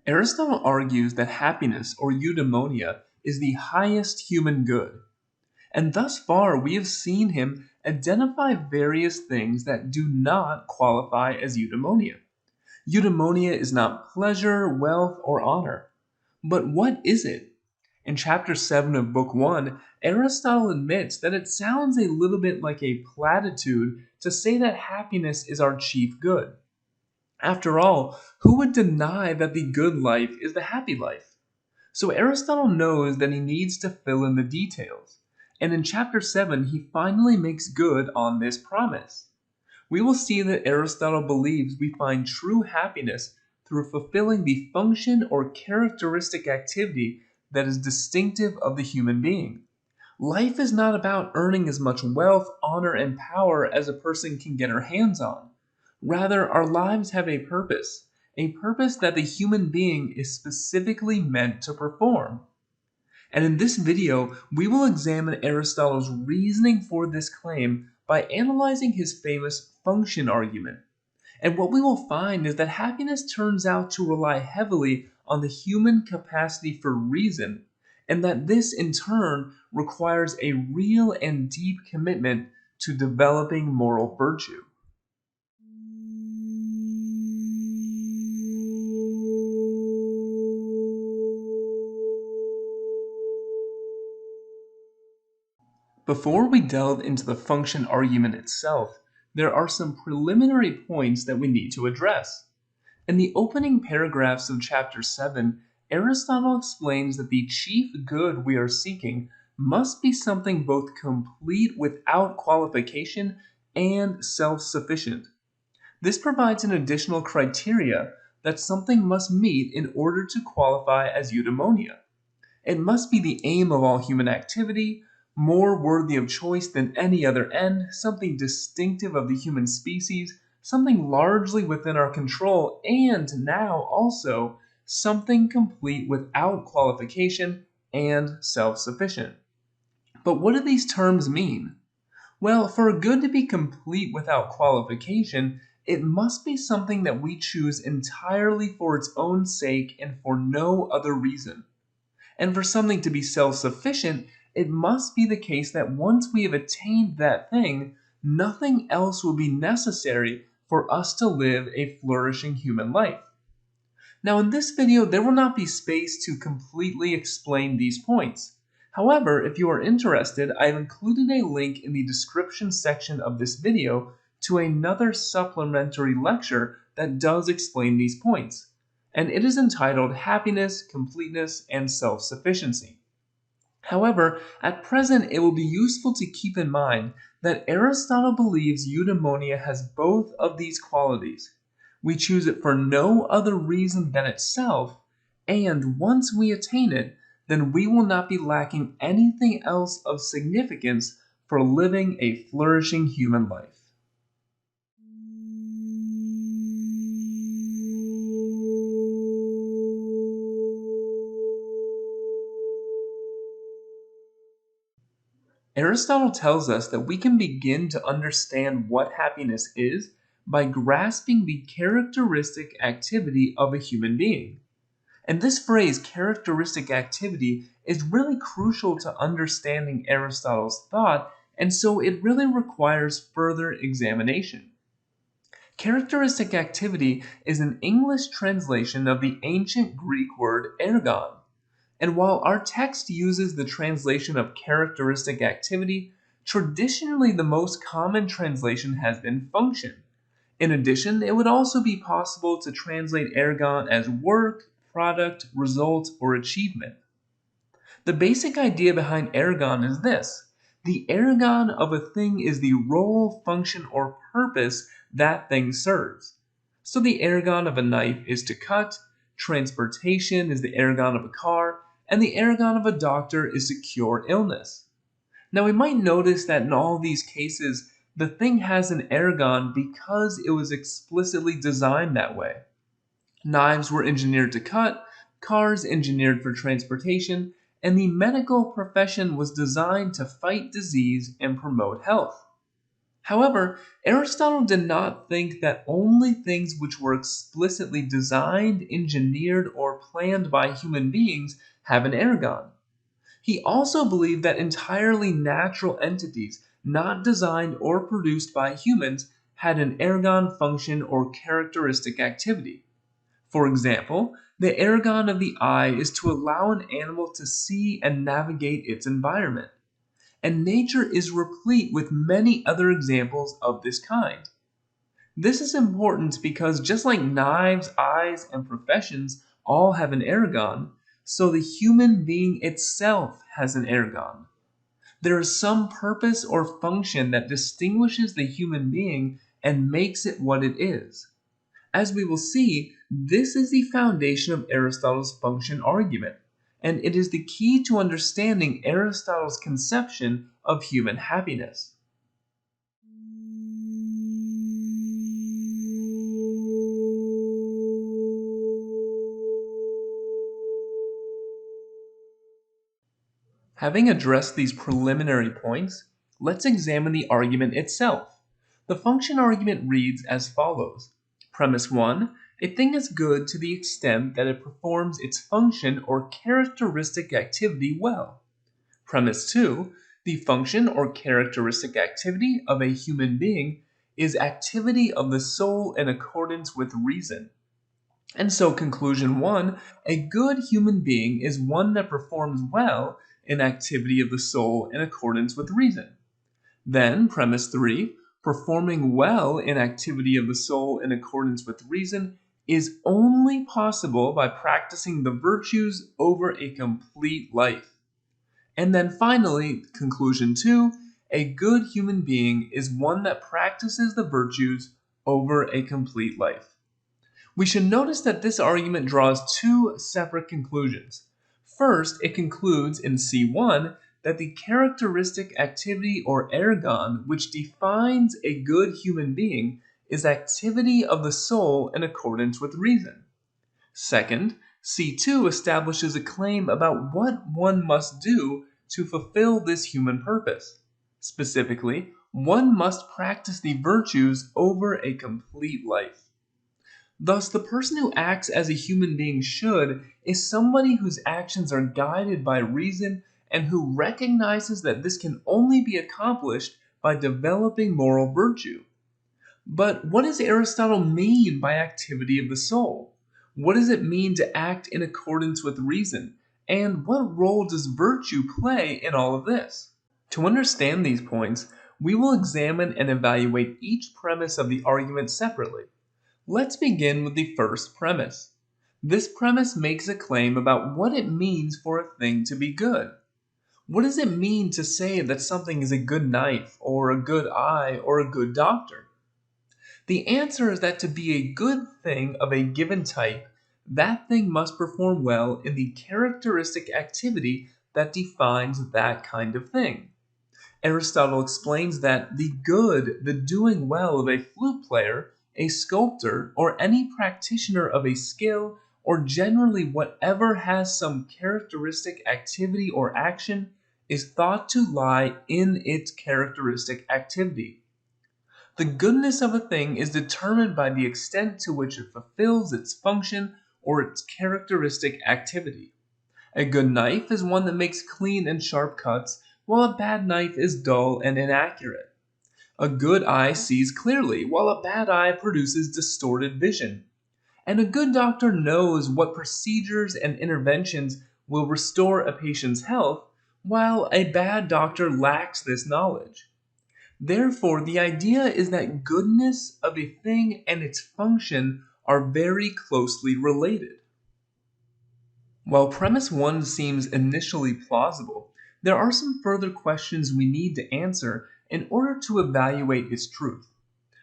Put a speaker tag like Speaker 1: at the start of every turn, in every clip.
Speaker 1: Aristotle argues that happiness, or eudaimonia, is the highest human good. And thus far, we have seen him identify various things that do not qualify as eudaimonia. Eudaimonia is not pleasure, wealth, or honor. But what is it? In chapter 7 of book 1, Aristotle admits that it sounds a little bit like a platitude to say that happiness is our chief good. After all, who would deny that the good life is the happy life? So Aristotle knows that he needs to fill in the details. And in chapter 7, he finally makes good on this promise. We will see that Aristotle believes we find true happiness through fulfilling the function or characteristic activity that is distinctive of the human being. Life is not about earning as much wealth, honor, and power as a person can get her hands on. Rather, our lives have a purpose that the human being is specifically meant to perform. And in this video, we will examine Aristotle's reasoning for this claim by analyzing his famous function argument. And what we will find is that happiness turns out to rely heavily on the human capacity for reason, and that this in turn requires a real and deep commitment to developing moral virtue. Before we delve into the function argument itself, there are some preliminary points that we need to address. In the opening paragraphs of chapter 7, Aristotle explains that the chief good we are seeking must be something both complete without qualification and self-sufficient. This provides an additional criteria that something must meet in order to qualify as eudaimonia. It must be the aim of all human activity, more worthy of choice than any other end, something distinctive of the human species, something largely within our control, and now also something complete without qualification and self-sufficient. But what do these terms mean? Well, for a good to be complete without qualification, it must be something that we choose entirely for its own sake and for no other reason. And for something to be self-sufficient, it must be the case that once we have attained that thing, nothing else will be necessary for us to live a flourishing human life. Now in this video, there will not be space to completely explain these points. However, if you are interested, I have included a link in the description section of this video to another supplementary lecture that does explain these points, and it is entitled Happiness, Completeness, and Self-Sufficiency. However, at present it will be useful to keep in mind that Aristotle believes eudaimonia has both of these qualities. We choose it for no other reason than itself, and once we attain it, then we will not be lacking anything else of significance for living a flourishing human life. Aristotle tells us that we can begin to understand what happiness is by grasping the characteristic activity of a human being. And this phrase, characteristic activity, is really crucial to understanding Aristotle's thought, and so it really requires further examination. Characteristic activity is an English translation of the ancient Greek word ergon. And while our text uses the translation of characteristic activity, traditionally the most common translation has been function. In addition, it would also be possible to translate ergon as work, product, result, or achievement. The basic idea behind ergon is this: the ergon of a thing is the role, function, or purpose that thing serves. So the ergon of a knife is to cut, transportation is the ergon of a car, and the ergon of a doctor is to cure illness. Now we might notice that in all these cases, the thing has an ergon because it was explicitly designed that way. Knives were engineered to cut, cars engineered for transportation, and the medical profession was designed to fight disease and promote health. However, Aristotle did not think that only things which were explicitly designed, engineered, or planned by human beings have an ergon. He also believed that entirely natural entities, not designed or produced by humans, had an ergon function or characteristic activity. For example, the ergon of the eye is to allow an animal to see and navigate its environment. And nature is replete with many other examples of this kind. This is important because just like knives, eyes, and professions all have an ergon, so the human being itself has an ergon. There is some purpose or function that distinguishes the human being and makes it what it is. As we will see, this is the foundation of Aristotle's function argument, and it is the key to understanding Aristotle's conception of human happiness. Having addressed these preliminary points, let's examine the argument itself. The function argument reads as follows. Premise 1. A thing is good to the extent that it performs its function or characteristic activity well. Premise 2. The function or characteristic activity of a human being is activity of the soul in accordance with reason. And so, conclusion 1, a good human being is one that performs well in activity of the soul in accordance with reason. Then, premise 3, performing well in activity of the soul in accordance with reason is only possible by practicing the virtues over a complete life. And then finally, conclusion 2, a good human being is one that practices the virtues over a complete life. We should notice that this argument draws two separate conclusions. First, it concludes in C1 that the characteristic activity or ergon which defines a good human being is activity of the soul in accordance with reason. Second, C2 establishes a claim about what one must do to fulfill this human purpose. Specifically, one must practice the virtues over a complete life. Thus, the person who acts as a human being should is somebody whose actions are guided by reason and who recognizes that this can only be accomplished by developing moral virtue. But what does Aristotle mean by activity of the soul? What does it mean to act in accordance with reason? And what role does virtue play in all of this? To understand these points, we will examine and evaluate each premise of the argument separately. Let's begin with the first premise. This premise makes a claim about what it means for a thing to be good. What does it mean to say that something is a good knife, or a good eye, or a good doctor? The answer is that to be a good thing of a given type, that thing must perform well in the characteristic activity that defines that kind of thing. Aristotle explains that the good, the doing well of a flute player, a sculptor, or any practitioner of a skill, or generally whatever has some characteristic activity or action, is thought to lie in its characteristic activity. The goodness of a thing is determined by the extent to which it fulfills its function or its characteristic activity. A good knife is one that makes clean and sharp cuts, while a bad knife is dull and inaccurate. A good eye sees clearly, while a bad eye produces distorted vision. And a good doctor knows what procedures and interventions will restore a patient's health, while a bad doctor lacks this knowledge. Therefore, the idea is that goodness of a thing and its function are very closely related. While premise 1 seems initially plausible, there are some further questions we need to answer in order to evaluate its truth.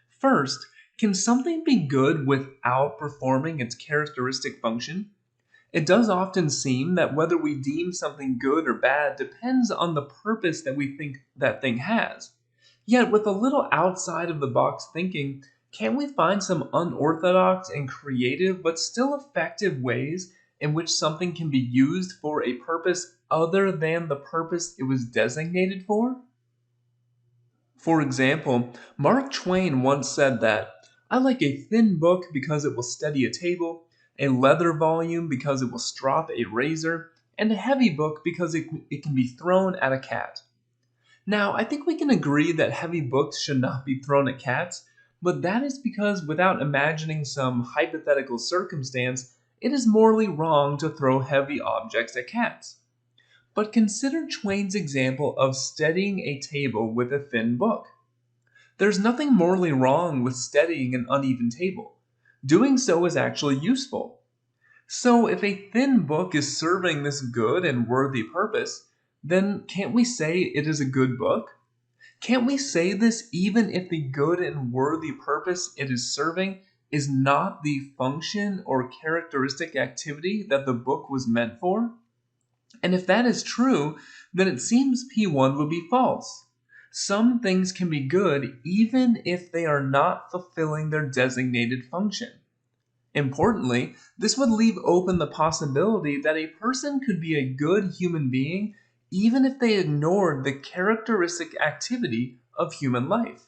Speaker 1: First, can something be good without performing its characteristic function? It does often seem that whether we deem something good or bad depends on the purpose that we think that thing has. Yet, with a little outside of the box thinking, can we find some unorthodox and creative but still effective ways in which something can be used for a purpose other than the purpose it was designated for? For example, Mark Twain once said that, "I like a thin book because it will steady a table, a leather volume because it will strop a razor, and a heavy book because it can be thrown at a cat." Now, I think we can agree that heavy books should not be thrown at cats, but that is because without imagining some hypothetical circumstance, it is morally wrong to throw heavy objects at cats. But consider Twain's example of steadying a table with a thin book. There's nothing morally wrong with steadying an uneven table. Doing so is actually useful. So, if a thin book is serving this good and worthy purpose, then can't we say it is a good book? Can't we say this even if the good and worthy purpose it is serving is not the function or characteristic activity that the book was meant for? And if that is true, then it seems P1 would be false. Some things can be good even if they are not fulfilling their designated function. Importantly, this would leave open the possibility that a person could be a good human being even if they ignored the characteristic activity of human life.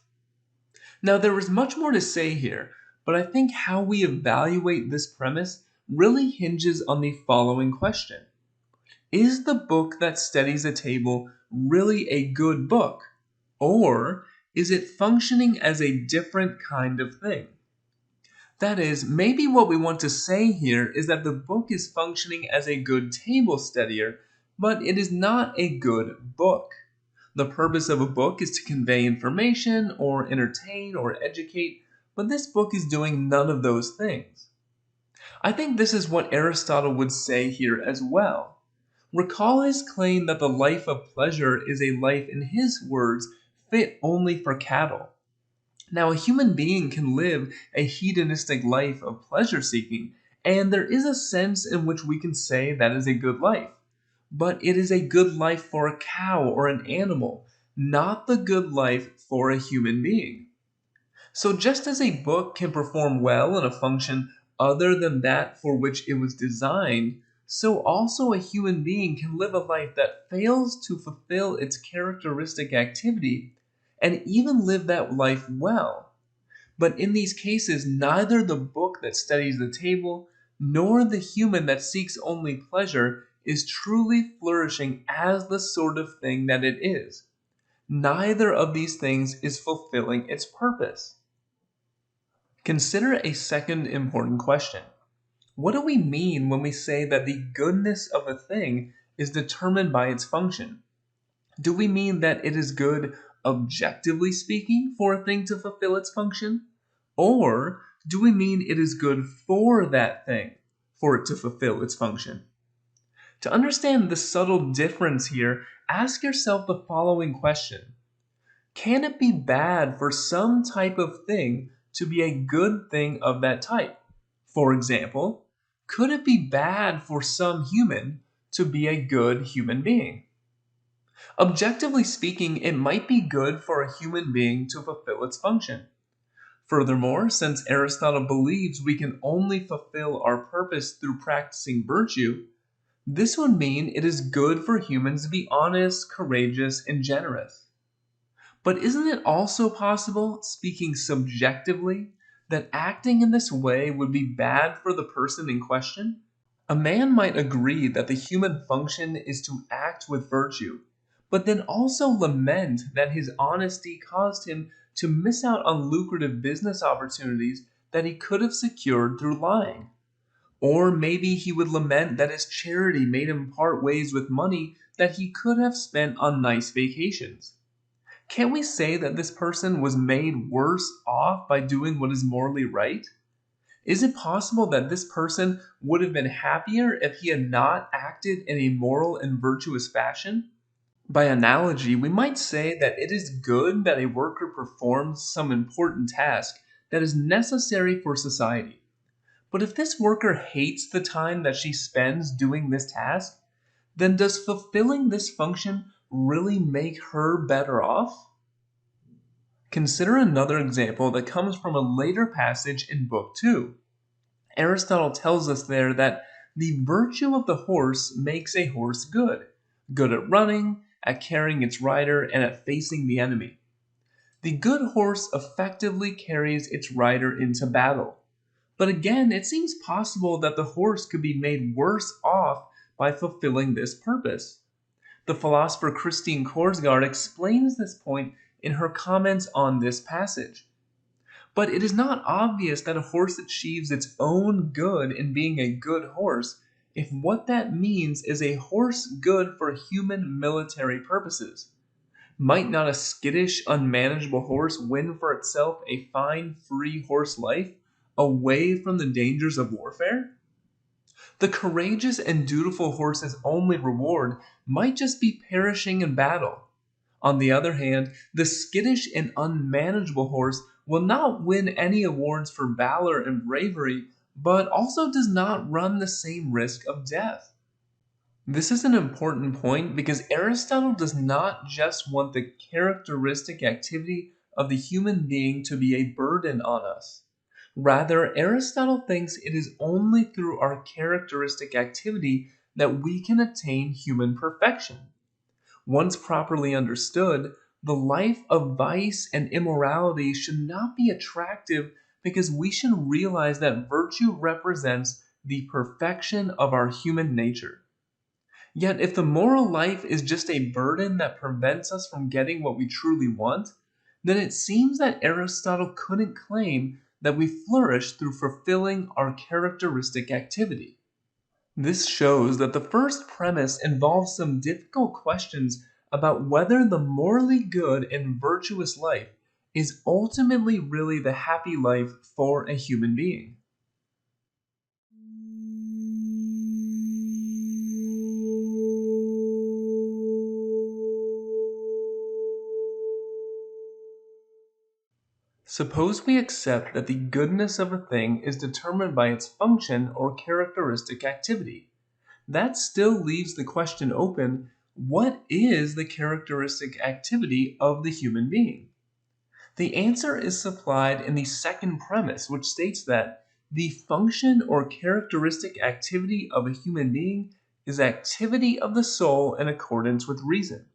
Speaker 1: Now, there is much more to say here, but I think how we evaluate this premise really hinges on the following question. Is the book that steadies a table really a good book? Or is it functioning as a different kind of thing? That is, maybe what we want to say here is that the book is functioning as a good table steadier, but it is not a good book. The purpose of a book is to convey information, or entertain, or educate, but this book is doing none of those things. I think this is what Aristotle would say here as well. Recall his claim that the life of pleasure is a life, in his words, fit only for cattle. Now, a human being can live a hedonistic life of pleasure seeking, and there is a sense in which we can say that is a good life. But it is a good life for a cow or an animal, not the good life for a human being. So, just as a book can perform well in a function other than that for which it was designed, so also a human being can live a life that fails to fulfill its characteristic activity and even live that life well. But in these cases, neither the book that steadies the table nor the human that seeks only pleasure is truly flourishing as the sort of thing that it is. Neither of these things is fulfilling its purpose. Consider a second important question. What do we mean when we say that the goodness of a thing is determined by its function? Do we mean that it is good, objectively speaking, for a thing to fulfill its function? Or do we mean it is good for that thing, for it to fulfill its function? To understand the subtle difference here, ask yourself the following question. Can it be bad for some type of thing to be a good thing of that type? For example, could it be bad for some human to be a good human being? Objectively speaking, it might be good for a human being to fulfill its function. Furthermore, since Aristotle believes we can only fulfill our purpose through practicing virtue, this would mean it is good for humans to be honest, courageous, and generous. But isn't it also possible, speaking subjectively, that acting in this way would be bad for the person in question? A man might agree that the human function is to act with virtue, but then also lament that his honesty caused him to miss out on lucrative business opportunities that he could have secured through lying. Or maybe he would lament that his charity made him part ways with money that he could have spent on nice vacations. Can't we say that this person was made worse off by doing what is morally right? Is it possible that this person would have been happier if he had not acted in a moral and virtuous fashion? By analogy, we might say that it is good that a worker performs some important task that is necessary for society. But if this worker hates the time that she spends doing this task, then does fulfilling this function really make her better off? Consider another example that comes from a later passage in Book 2. Aristotle tells us there that the virtue of the horse makes a horse good, good at running, at carrying its rider, and at facing the enemy. The good horse effectively carries its rider into battle. But again, it seems possible that the horse could be made worse off by fulfilling this purpose. The philosopher Christine Korsgaard explains this point in her comments on this passage. But it is not obvious that a horse achieves its own good in being a good horse if what that means is a horse good for human military purposes. Might not a skittish, unmanageable horse win for itself a fine, free horse life away from the dangers of warfare? The courageous and dutiful horse's only reward might just be perishing in battle. On the other hand, the skittish and unmanageable horse will not win any awards for valor and bravery, but also does not run the same risk of death. This is an important point because Aristotle does not just want the characteristic activity of the human being to be a burden on us. Rather, Aristotle thinks it is only through our characteristic activity that we can attain human perfection. Once properly understood, the life of vice and immorality should not be attractive because we should realize that virtue represents the perfection of our human nature. Yet, if the moral life is just a burden that prevents us from getting what we truly want, then it seems that Aristotle couldn't claim that we flourish through fulfilling our characteristic activity. This shows that the first premise involves some difficult questions about whether the morally good and virtuous life is ultimately really the happy life for a human being. Suppose we accept that the goodness of a thing is determined by its function or characteristic activity. That still leaves the question open: what is the characteristic activity of the human being? The answer is supplied in the second premise, which states that the function or characteristic activity of a human being is activity of the soul in accordance with reason.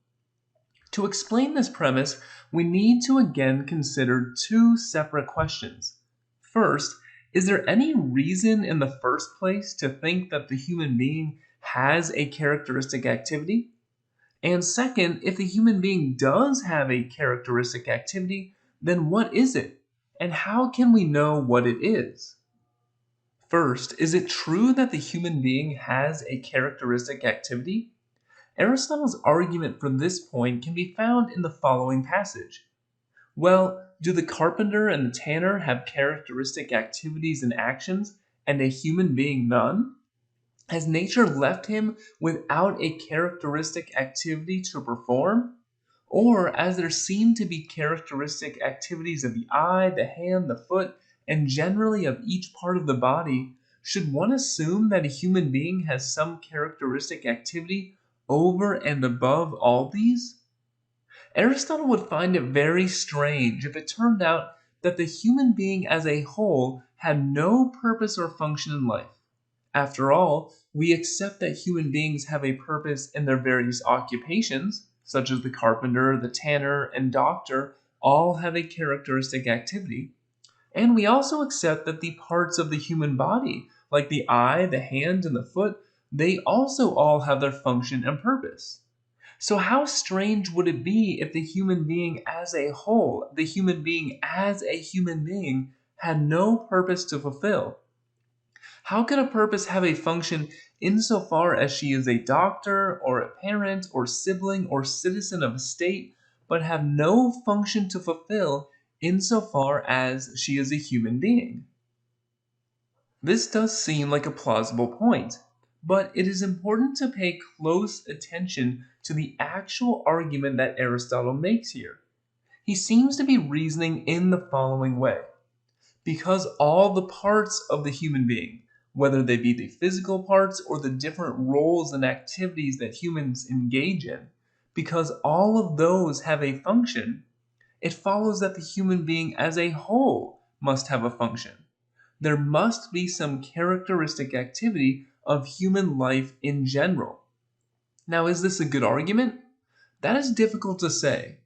Speaker 1: To explain this premise, we need to again consider two separate questions. First, is there any reason in the first place to think that the human being has a characteristic activity? And second, if the human being does have a characteristic activity, then what is it? And how can we know what it is? First, is it true that the human being has a characteristic activity? Aristotle's argument for this point can be found in the following passage. Well, do the carpenter and the tanner have characteristic activities and actions, and a human being none? Has nature left him without a characteristic activity to perform? Or, as there seem to be characteristic activities of the eye, the hand, the foot, and generally of each part of the body, should one assume that a human being has some characteristic activity over and above all these? Aristotle would find it very strange if it turned out that the human being as a whole had no purpose or function in life. After all, we accept that human beings have a purpose in their various occupations, such as the carpenter, the tanner, and doctor all have a characteristic activity. And we also accept that the parts of the human body, like the eye, the hand, and the foot, they also all have their function and purpose. So how strange would it be if the human being as a whole, the human being as a human being, had no purpose to fulfill? How could a purpose have a function insofar as she is a doctor, or a parent, or sibling, or citizen of a state, but have no function to fulfill insofar as she is a human being? This does seem like a plausible point, but it is important to pay close attention to the actual argument that Aristotle makes here. He seems to be reasoning in the following way. Because all the parts of the human being, whether they be the physical parts or the different roles and activities that humans engage in, because all of those have a function, it follows that the human being as a whole must have a function. There must be some characteristic activity of human life in general. Now, is this a good argument? That is difficult to say.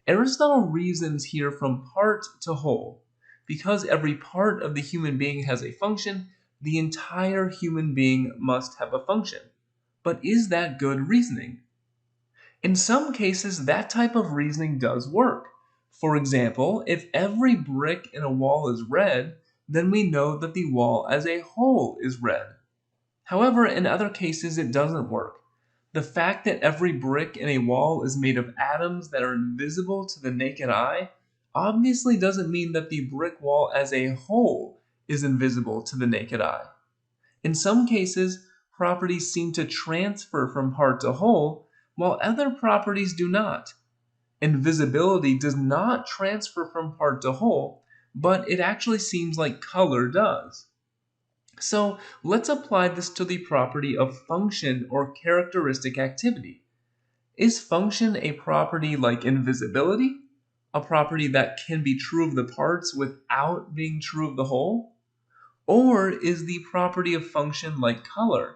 Speaker 1: Aristotle reasons here from part to whole. Because every part of the human being has a function, the entire human being must have a function. But is that good reasoning? In some cases, that type of reasoning does work. For example, if every brick in a wall is red, then we know that the wall as a whole is red. However, in other cases, it doesn't work. The fact that every brick in a wall is made of atoms that are invisible to the naked eye obviously doesn't mean that the brick wall as a whole is invisible to the naked eye. In some cases, properties seem to transfer from part to whole, while other properties do not. Invisibility does not transfer from part to whole, but it actually seems like color does. So let's apply this to the property of function or characteristic activity. Is function a property like invisibility? A property that can be true of the parts without being true of the whole? Or is the property of function like color,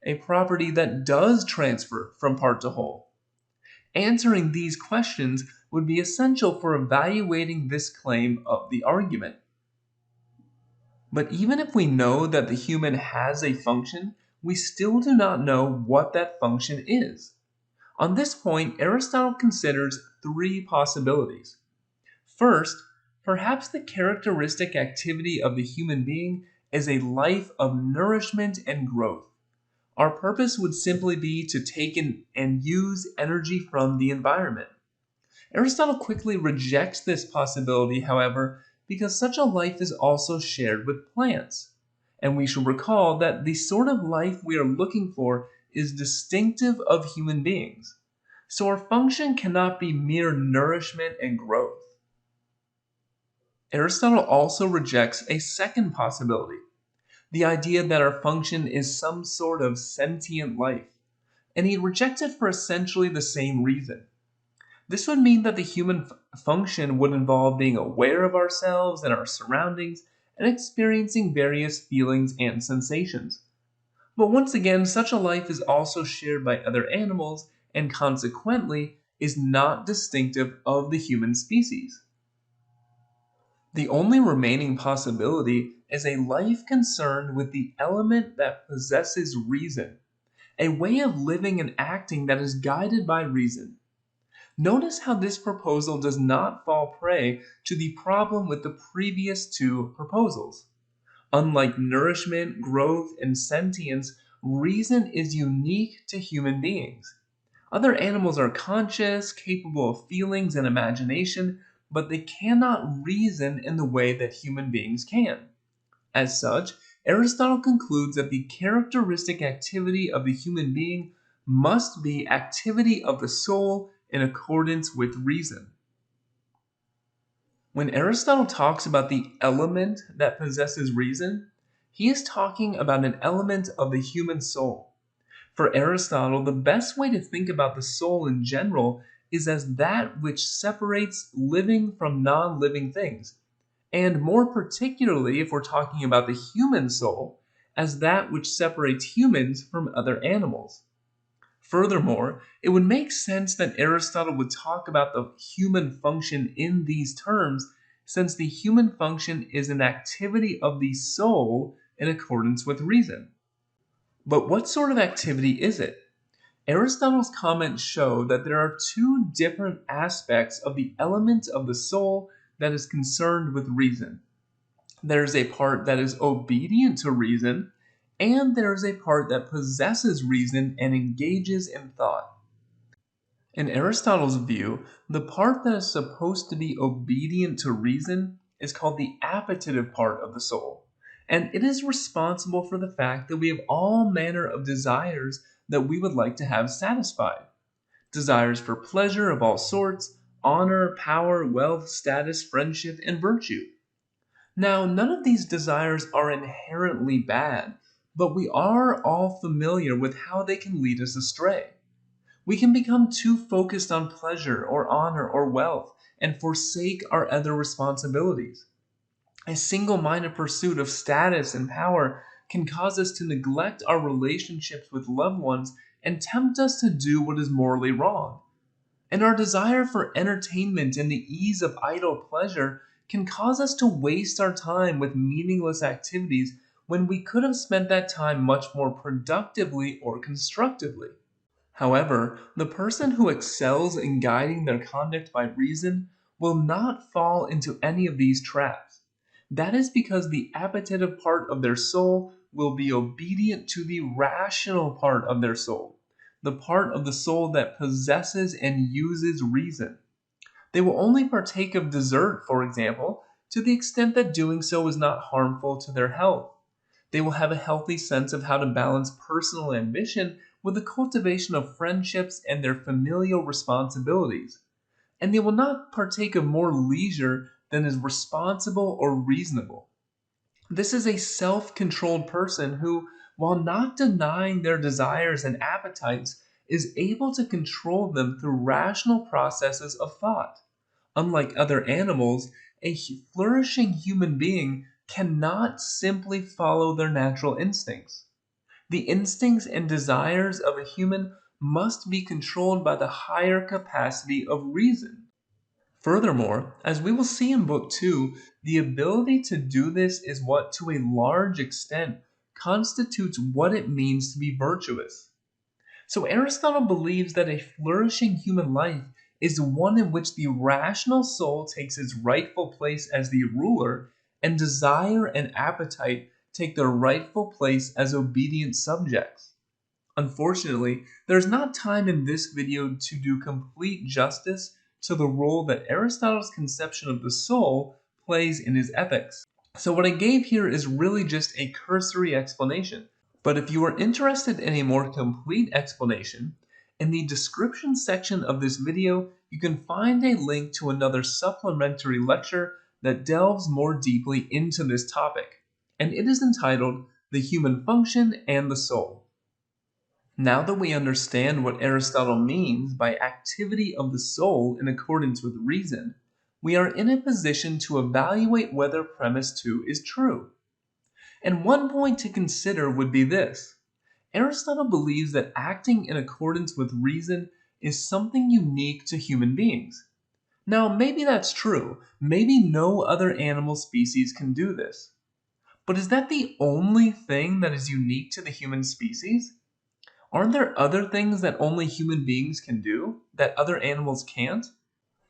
Speaker 1: a property that does transfer from part to whole? Answering these questions would be essential for evaluating this claim of the argument. But even if we know that the human has a function, we still do not know what that function is. On this point, Aristotle considers three possibilities. First, perhaps the characteristic activity of the human being is a life of nourishment and growth. Our purpose would simply be to take in and use energy from the environment. Aristotle quickly rejects this possibility, however, because such a life is also shared with plants. And we should recall that the sort of life we are looking for is distinctive of human beings. So our function cannot be mere nourishment and growth. Aristotle also rejects a second possibility, the idea that our function is some sort of sentient life, and he rejects it for essentially the same reason. This would mean that the human function would involve being aware of ourselves and our surroundings and experiencing various feelings and sensations. But once again, such a life is also shared by other animals and consequently is not distinctive of the human species. The only remaining possibility is a life concerned with the element that possesses reason, a way of living and acting that is guided by reason. Notice how this proposal does not fall prey to the problem with the previous two proposals. Unlike nourishment, growth, and sentience, reason is unique to human beings. Other animals are conscious, capable of feelings and imagination, but they cannot reason in the way that human beings can. As such, Aristotle concludes that the characteristic activity of the human being must be activity of the soul in accordance with reason. When Aristotle talks about the element that possesses reason, he is talking about an element of the human soul. For Aristotle, the best way to think about the soul in general is as that which separates living from non-living things, and more particularly, if we're talking about the human soul, as that which separates humans from other animals. Furthermore, it would make sense that Aristotle would talk about the human function in these terms, since the human function is an activity of the soul in accordance with reason. But what sort of activity is it? Aristotle's comments show that there are two different aspects of the element of the soul that is concerned with reason. There is a part that is obedient to reason, and there is a part that possesses reason and engages in thought. In Aristotle's view, the part that is supposed to be obedient to reason is called the appetitive part of the soul, and it is responsible for the fact that we have all manner of desires that we would like to have satisfied. Desires for pleasure of all sorts, honor, power, wealth, status, friendship, and virtue. Now, none of these desires are inherently bad, but we are all familiar with how they can lead us astray. We can become too focused on pleasure or honor or wealth and forsake our other responsibilities. A single-minded pursuit of status and power can cause us to neglect our relationships with loved ones and tempt us to do what is morally wrong. And our desire for entertainment and the ease of idle pleasure can cause us to waste our time with meaningless activities when we could have spent that time much more productively or constructively. However, the person who excels in guiding their conduct by reason will not fall into any of these traps. That is because the appetitive part of their soul will be obedient to the rational part of their soul, the part of the soul that possesses and uses reason. They will only partake of dessert, for example, to the extent that doing so is not harmful to their health. They will have a healthy sense of how to balance personal ambition with the cultivation of friendships and their familial responsibilities. And they will not partake of more leisure than is responsible or reasonable. This is a self controlled person who, while not denying their desires and appetites, is able to control them through rational processes of thought. Unlike other animals, a flourishing human being cannot simply follow their natural instincts. The instincts and desires of a human must be controlled by the higher capacity of reason. Furthermore, as we will see in Book 2, the ability to do this is what, to a large extent, constitutes what it means to be virtuous. So Aristotle believes that a flourishing human life is one in which the rational soul takes its rightful place as the ruler, and desire and appetite take their rightful place as obedient subjects. Unfortunately, there is not time in this video to do complete justice to the role that Aristotle's conception of the soul plays in his ethics. So what I gave here is really just a cursory explanation. But if you are interested in a more complete explanation, in the description section of this video, you can find a link to another supplementary lecture that delves more deeply into this topic, and it is entitled The Human Function and the Soul. Now that we understand what Aristotle means by activity of the soul in accordance with reason, we are in a position to evaluate whether premise 2 is true. And one point to consider would be this. Aristotle believes that acting in accordance with reason is something unique to human beings. Now, maybe that's true. Maybe no other animal species can do this. But is that the only thing that is unique to the human species? Aren't there other things that only human beings can do that other animals can't?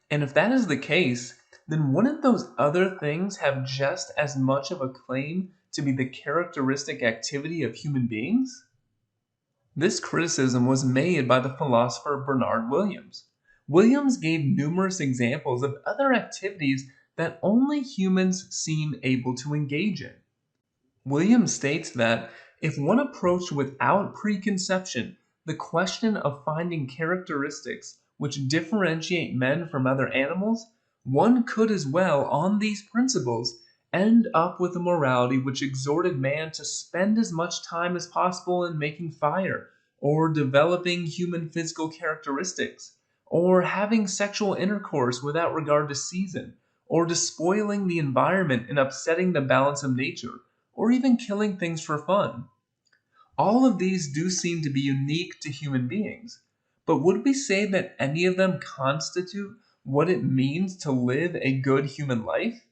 Speaker 1: And if that is the case, then wouldn't those other things have just as much of a claim to be the characteristic activity of human beings? This criticism was made by the philosopher Bernard Williams. Williams gave numerous examples of other activities that only humans seem able to engage in. Williams states that if one approached without preconception the question of finding characteristics which differentiate men from other animals, one could as well, on these principles, end up with a morality which exhorted man to spend as much time as possible in making fire, or developing human physical characteristics, or having sexual intercourse without regard to season, or despoiling the environment and upsetting the balance of nature, or even killing things for fun. All of these do seem to be unique to human beings, but would we say that any of them constitute what it means to live a good human life?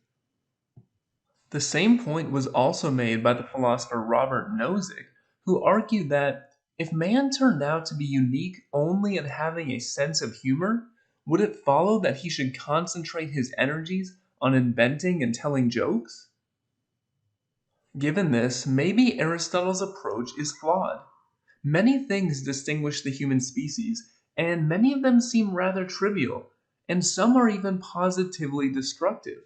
Speaker 1: The same point was also made by the philosopher Robert Nozick, who argued that if man turned out to be unique only in having a sense of humor, would it follow that he should concentrate his energies on inventing and telling jokes? Given this, maybe Aristotle's approach is flawed. Many things distinguish the human species, and many of them seem rather trivial, and some are even positively destructive.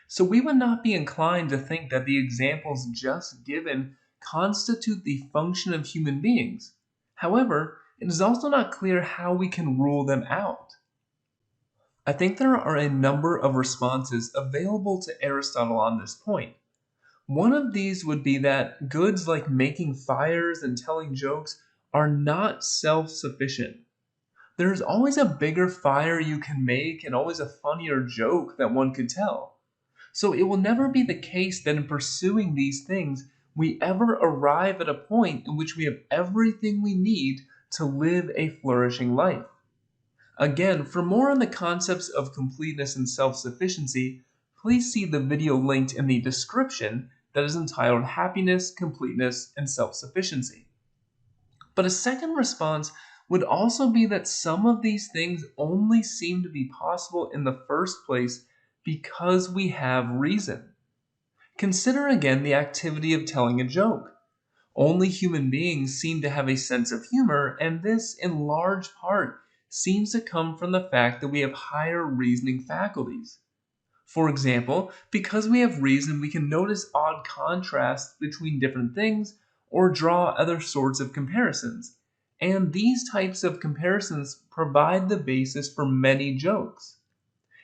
Speaker 1: So we would not be inclined to think that the examples just given constitute the function of human beings. However, it is also not clear how we can rule them out. I think there are a number of responses available to Aristotle on this point. One of these would be that goods like making fires and telling jokes are not self-sufficient. There is always a bigger fire you can make and always a funnier joke that one could tell. So it will never be the case that in pursuing these things, we ever arrive at a point in which we have everything we need to live a flourishing life. Again, for more on the concepts of completeness and self-sufficiency, please see the video linked in the description that is entitled Happiness, Completeness, and Self-Sufficiency. But a second response would also be that some of these things only seem to be possible in the first place because we have reason. Consider again the activity of telling a joke. Only human beings seem to have a sense of humor, and this, in large part, seems to come from the fact that we have higher reasoning faculties. For example, because we have reason, we can notice odd contrasts between different things or draw other sorts of comparisons. And these types of comparisons provide the basis for many jokes.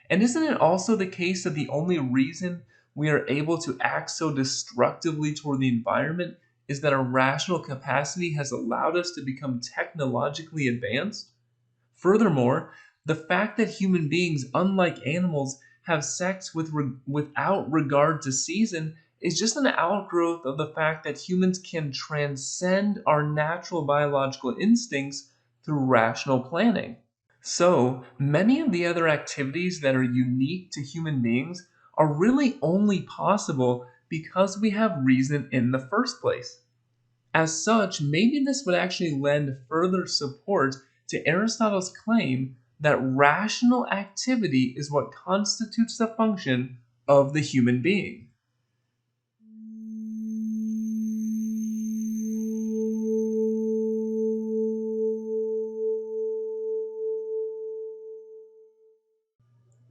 Speaker 1: And isn't it also the case that the only reason we are able to act so destructively toward the environment is that our rational capacity has allowed us to become technologically advanced? Furthermore, the fact that human beings, unlike animals, have sex without regard to season is just an outgrowth of the fact that humans can transcend our natural biological instincts through rational planning. So, many of the other activities that are unique to human beings are really only possible because we have reason in the first place. As such, maybe this would actually lend further support to Aristotle's claim that rational activity is what constitutes the function of the human being.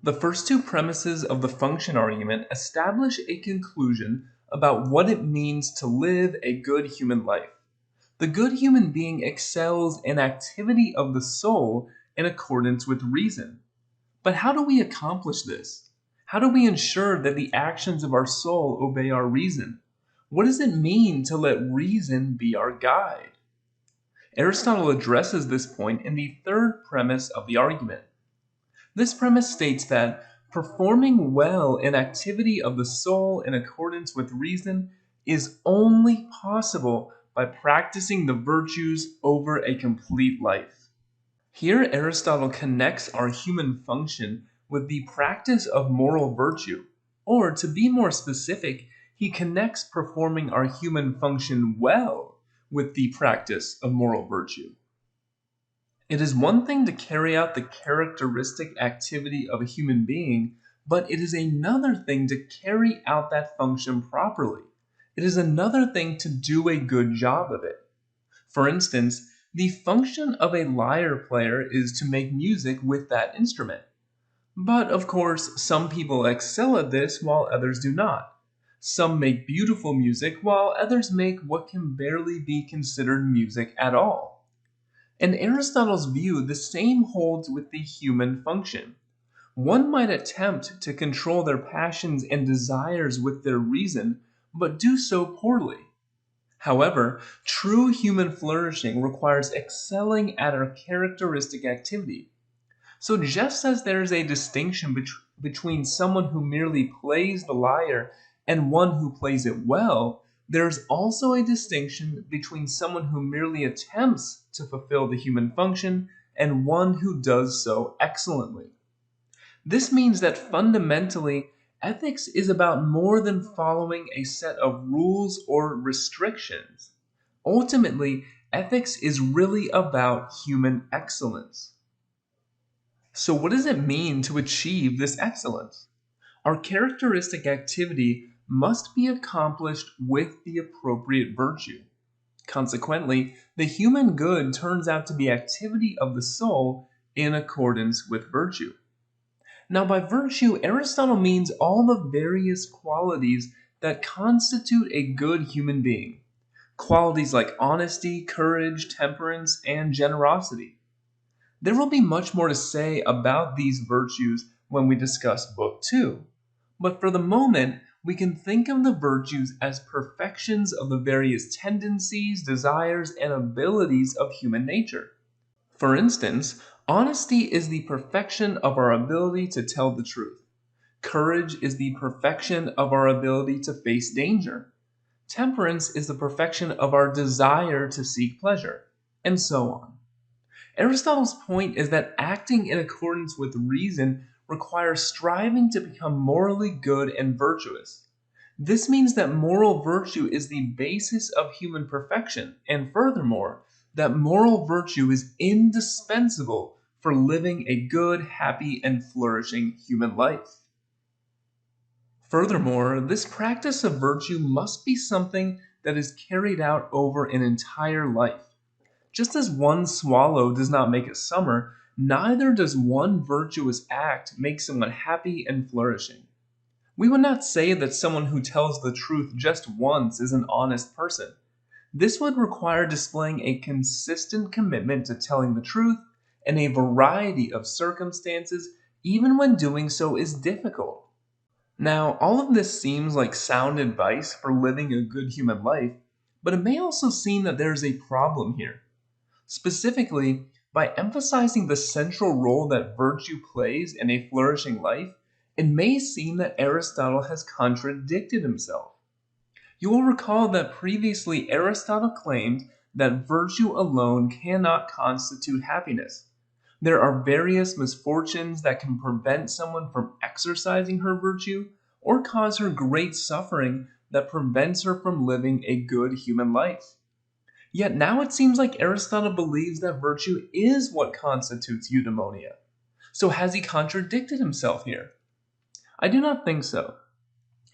Speaker 1: The first two premises of the function argument establish a conclusion about what it means to live a good human life. The good human being excels in activity of the soul in accordance with reason. But how do we accomplish this? How do we ensure that the actions of our soul obey our reason? What does it mean to let reason be our guide? Aristotle addresses this point in the third premise of the argument. This premise states that performing well in activity of the soul in accordance with reason is only possible by practicing the virtues over a complete life. Here, Aristotle connects our human function with the practice of moral virtue, or to be more specific, he connects performing our human function well with the practice of moral virtue. It is one thing to carry out the characteristic activity of a human being, but it is another thing to carry out that function properly. It is another thing to do a good job of it. For instance, the function of a lyre player is to make music with that instrument. But of course, some people excel at this while others do not. Some make beautiful music while others make what can barely be considered music at all. In Aristotle's view, the same holds with the human function. One might attempt to control their passions and desires with their reason, but do so poorly. However, true human flourishing requires excelling at our characteristic activity. So just as there is a distinction between someone who merely plays the lyre and one who plays it well, there is also a distinction between someone who merely attempts to fulfill the human function and one who does so excellently. This means that fundamentally, ethics is about more than following a set of rules or restrictions. Ultimately, ethics is really about human excellence. So, what does it mean to achieve this excellence? Our characteristic activity must be accomplished with the appropriate virtue. Consequently, the human good turns out to be activity of the soul in accordance with virtue. Now, by virtue, Aristotle means all the various qualities that constitute a good human being. Qualities like honesty, courage, temperance, and generosity. There will be much more to say about these virtues when we discuss Book 2. But for the moment, we can think of the virtues as perfections of the various tendencies, desires, and abilities of human nature. For instance, honesty is the perfection of our ability to tell the truth. Courage is the perfection of our ability to face danger. Temperance is the perfection of our desire to seek pleasure, and so on. Aristotle's point is that acting in accordance with reason requires striving to become morally good and virtuous. This means that moral virtue is the basis of human perfection, and furthermore, that moral virtue is indispensable for living a good, happy, and flourishing human life. Furthermore, this practice of virtue must be something that is carried out over an entire life. Just as one swallow does not make a summer, neither does one virtuous act make someone happy and flourishing. We would not say that someone who tells the truth just once is an honest person. This would require displaying a consistent commitment to telling the truth in a variety of circumstances, even when doing so is difficult. Now, all of this seems like sound advice for living a good human life, but it may also seem that there is a problem here. Specifically, by emphasizing the central role that virtue plays in a flourishing life, it may seem that Aristotle has contradicted himself. You will recall that previously Aristotle claimed that virtue alone cannot constitute happiness. There are various misfortunes that can prevent someone from exercising her virtue or cause her great suffering that prevents her from living a good human life. Yet now it seems like Aristotle believes that virtue is what constitutes eudaimonia. So has he contradicted himself here? I do not think so.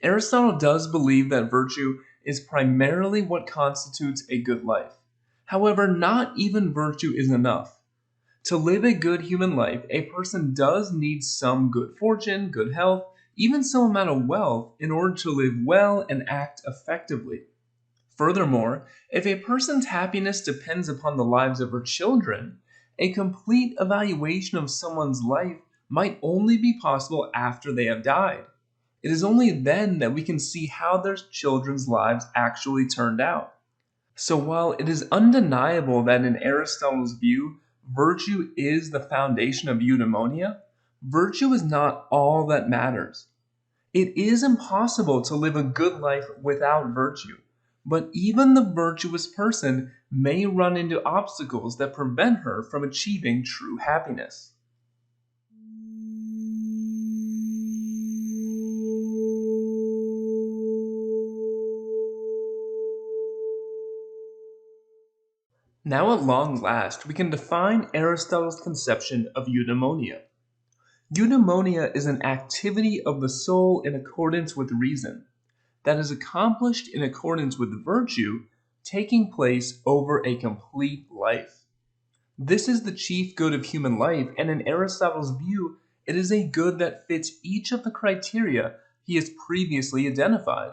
Speaker 1: Aristotle does believe that virtue is primarily what constitutes a good life. However, not even virtue is enough. To live a good human life, a person does need some good fortune, good health, even some amount of wealth in order to live well and act effectively. Furthermore, if a person's happiness depends upon the lives of her children, a complete evaluation of someone's life might only be possible after they have died. It is only then that we can see how their children's lives actually turned out. So while it is undeniable that in Aristotle's view, virtue is the foundation of eudaimonia, virtue is not all that matters. It is impossible to live a good life without virtue, but even the virtuous person may run into obstacles that prevent her from achieving true happiness. Now at long last, we can define Aristotle's conception of eudaimonia. Eudaimonia is an activity of the soul in accordance with reason, that is accomplished in accordance with virtue, taking place over a complete life. This is the chief good of human life, and in Aristotle's view, it is a good that fits each of the criteria he has previously identified.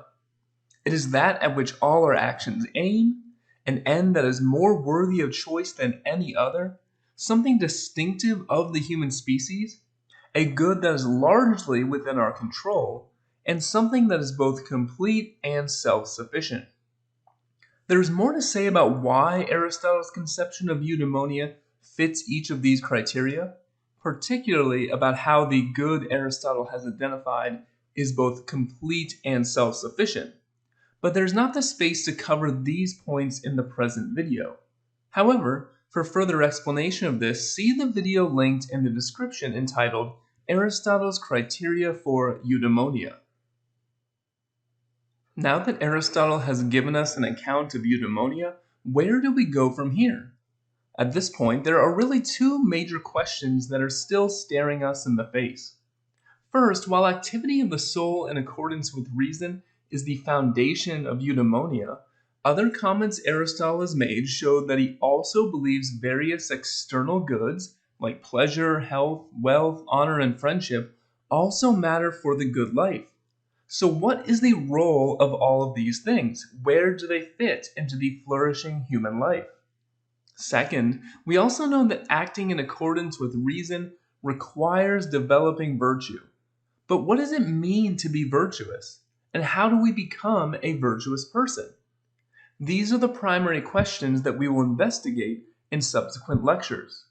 Speaker 1: It is that at which all our actions aim, an end that is more worthy of choice than any other, something distinctive of the human species, a good that is largely within our control, and something that is both complete and self-sufficient. There is more to say about why Aristotle's conception of eudaimonia fits each of these criteria, particularly about how the good Aristotle has identified is both complete and self-sufficient. But there's not the space to cover these points in the present video. However, for further explanation of this, see the video linked in the description entitled Aristotle's Criteria for Eudaimonia. Now that Aristotle has given us an account of eudaimonia, where do we go from here? At this point, there are really two major questions that are still staring us in the face. First, while activity of the soul in accordance with reason is the foundation of eudaimonia, other comments Aristotle has made show that he also believes various external goods, like pleasure, health, wealth, honor, and friendship, also matter for the good life. So what is the role of all of these things? Where do they fit into the flourishing human life? Second, we also know that acting in accordance with reason requires developing virtue. But what does it mean to be virtuous? And how do we become a virtuous person? These are the primary questions that we will investigate in subsequent lectures.